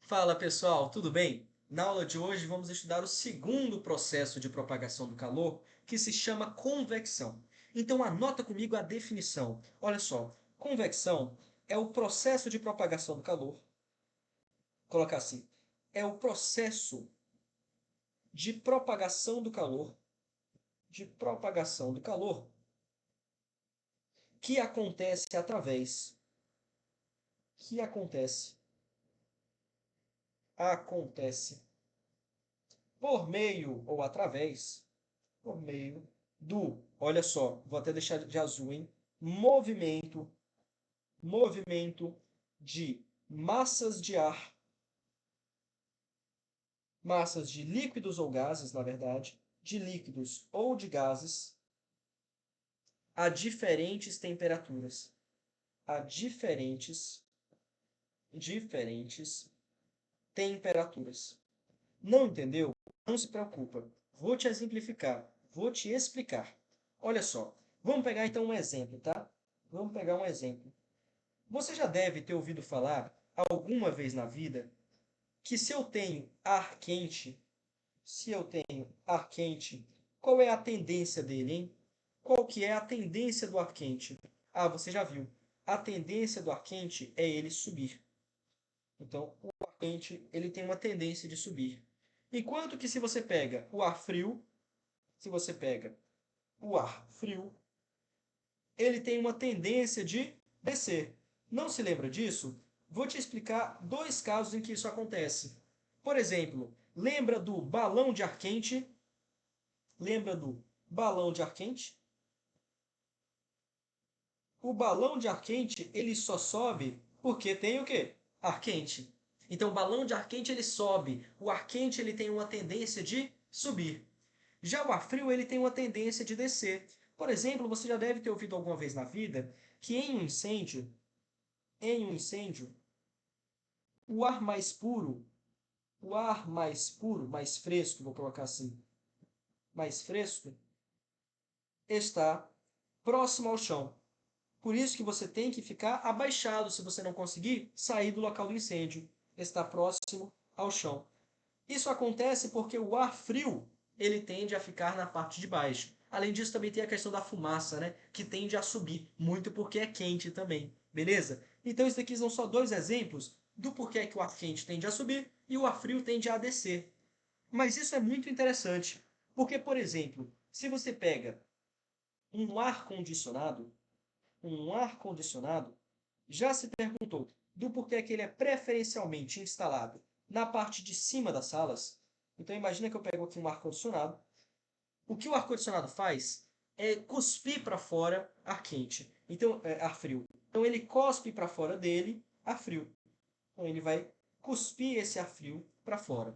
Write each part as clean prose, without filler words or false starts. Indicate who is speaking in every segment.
Speaker 1: Fala pessoal, tudo bem? Na aula de hoje vamos estudar o segundo processo de propagação do calor, que se chama convecção. Então anota comigo a definição. Olha só, convecção é o processo de propagação do calor. Colocar assim, é o processo de propagação do calor, de propagação do calor que acontece através, que acontece por meio ou através por meio olha só, vou até deixar de azul, hein? Movimento, movimento de massas de ar, massas de líquidos ou gases, na verdade, de líquidos ou de gases, a diferentes temperaturas, a diferentes temperaturas. Não entendeu? Não se preocupa. Vou te exemplificar, vou te explicar. Olha só, vamos pegar então um exemplo, tá? Vamos pegar um exemplo. Você já deve ter ouvido falar alguma vez na vida que se eu tenho ar quente, se eu tenho ar quente, qual é a tendência dele, hein? Qual que é a tendência do ar quente? Ah, você já viu. A tendência do ar quente é ele subir. Então, o ar quente, ele tem uma tendência de subir. Enquanto que se você pega o ar frio, se você pega o ar frio, ele tem uma tendência de descer. Não se lembra disso? Vou te explicar dois casos em que isso acontece. Por exemplo, lembra do balão de ar quente? Lembra do balão de ar quente? O balão de ar quente, ele só sobe porque tem o quê? Ar quente. Então, o balão de ar quente, ele sobe. O ar quente, ele tem uma tendência de subir. Já o ar frio, ele tem uma tendência de descer. Por exemplo, você já deve ter ouvido alguma vez na vida que em um incêndio, o ar mais puro, o ar mais puro, mais fresco, vou colocar assim, mais fresco, está próximo ao chão. Por isso que você tem que ficar abaixado se você não conseguir sair do local do incêndio. Está próximo ao chão. Isso acontece porque o ar frio, ele tende a ficar na parte de baixo. Além disso, também tem a questão da fumaça, né? Que tende a subir, muito porque é quente também. Beleza? Então, isso aqui são só dois exemplos do porquê que o ar quente tende a subir e o ar frio tende a descer. Mas isso é muito interessante, porque, por exemplo, se você pega um ar-condicionado, já se perguntou do porquê que ele é preferencialmente instalado na parte de cima das salas? Então imagina que eu pego aqui um ar-condicionado. O que o ar-condicionado faz é cuspir para fora ar quente, então ar frio. Então ele cospe para fora dele ar frio. Então ele vai cuspir esse ar frio para fora.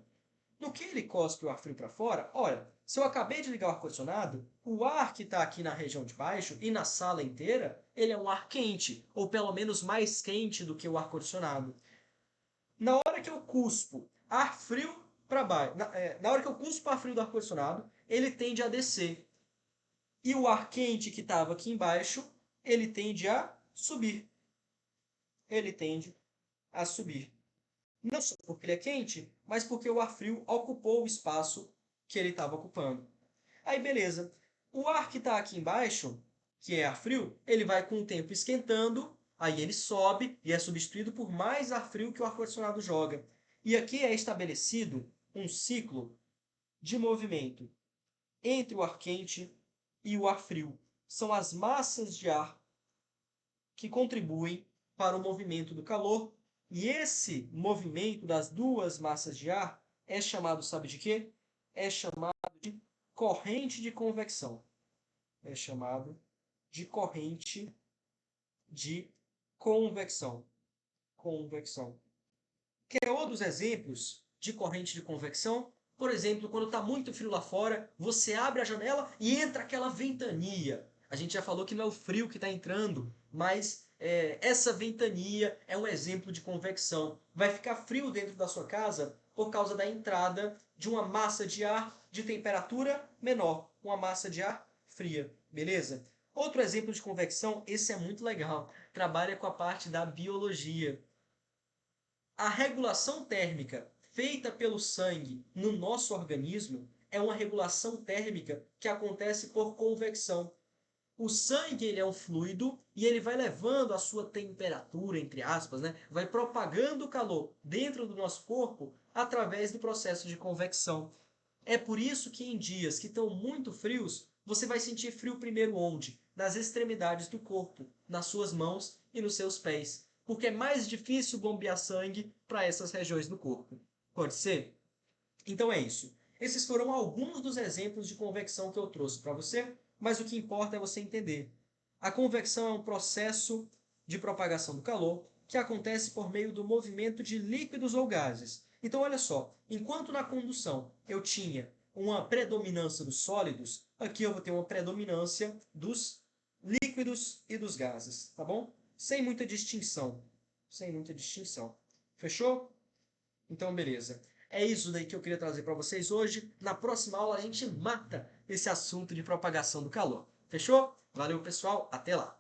Speaker 1: No que ele cospe o ar frio para fora, olha, se eu acabei de ligar o ar-condicionado, o ar que está aqui na região de baixo e na sala inteira, ele é um ar quente, ou pelo menos mais quente do que o ar-condicionado. Na hora que eu cuspo ar frio para baixo, na hora que eu cuspo ar frio do ar-condicionado, ele tende a descer. E o ar quente que estava aqui embaixo, ele tende a subir. Ele tende a subir. Não só porque ele é quente, mas porque o ar frio ocupou o espaço que ele estava ocupando. Aí, beleza. O ar que está aqui embaixo, que é ar frio, ele vai com o tempo esquentando, aí ele sobe e é substituído por mais ar frio que o ar-condicionado joga. E aqui é estabelecido um ciclo de movimento entre o ar quente e o ar frio. São as massas de ar que contribuem para o movimento do calor, e esse movimento das duas massas de ar é chamado, sabe de quê? É chamado de corrente de convecção. É chamado de corrente de convecção. Convecção. Quer outros exemplos de corrente de convecção? Por exemplo, quando está muito frio lá fora, você abre a janela e entra aquela ventania. A gente já falou que não é o frio que está entrando, mas essa ventania é um exemplo de convecção. Vai ficar frio dentro da sua casa por causa da entrada de uma massa de ar de temperatura menor, uma massa de ar fria, beleza? Outro exemplo de convecção, esse é muito legal, trabalha com a parte da biologia. A regulação térmica feita pelo sangue no nosso organismo é uma regulação térmica que acontece por convecção. O sangue ele é um fluido e ele vai levando a sua temperatura, entre aspas, né? Vai propagando o calor dentro do nosso corpo através do processo de convecção. É por isso que em dias que estão muito frios, você vai sentir frio primeiro onde? Nas extremidades do corpo, nas suas mãos e nos seus pés. Porque é mais difícil bombear sangue para essas regiões do corpo. Pode ser? Então é isso. Esses foram alguns dos exemplos de convecção que eu trouxe para você, mas o que importa é você entender. A convecção é um processo de propagação do calor que acontece por meio do movimento de líquidos ou gases. Então, olha só, enquanto na condução eu tinha uma predominância dos sólidos, aqui eu vou ter uma predominância dos líquidos e dos gases, tá bom? Sem muita distinção. Sem muita distinção. Fechou? Então, beleza. É isso daí que eu queria trazer para vocês hoje. Na próxima aula a gente mata esse assunto de propagação do calor. Fechou? Valeu, pessoal. Até lá.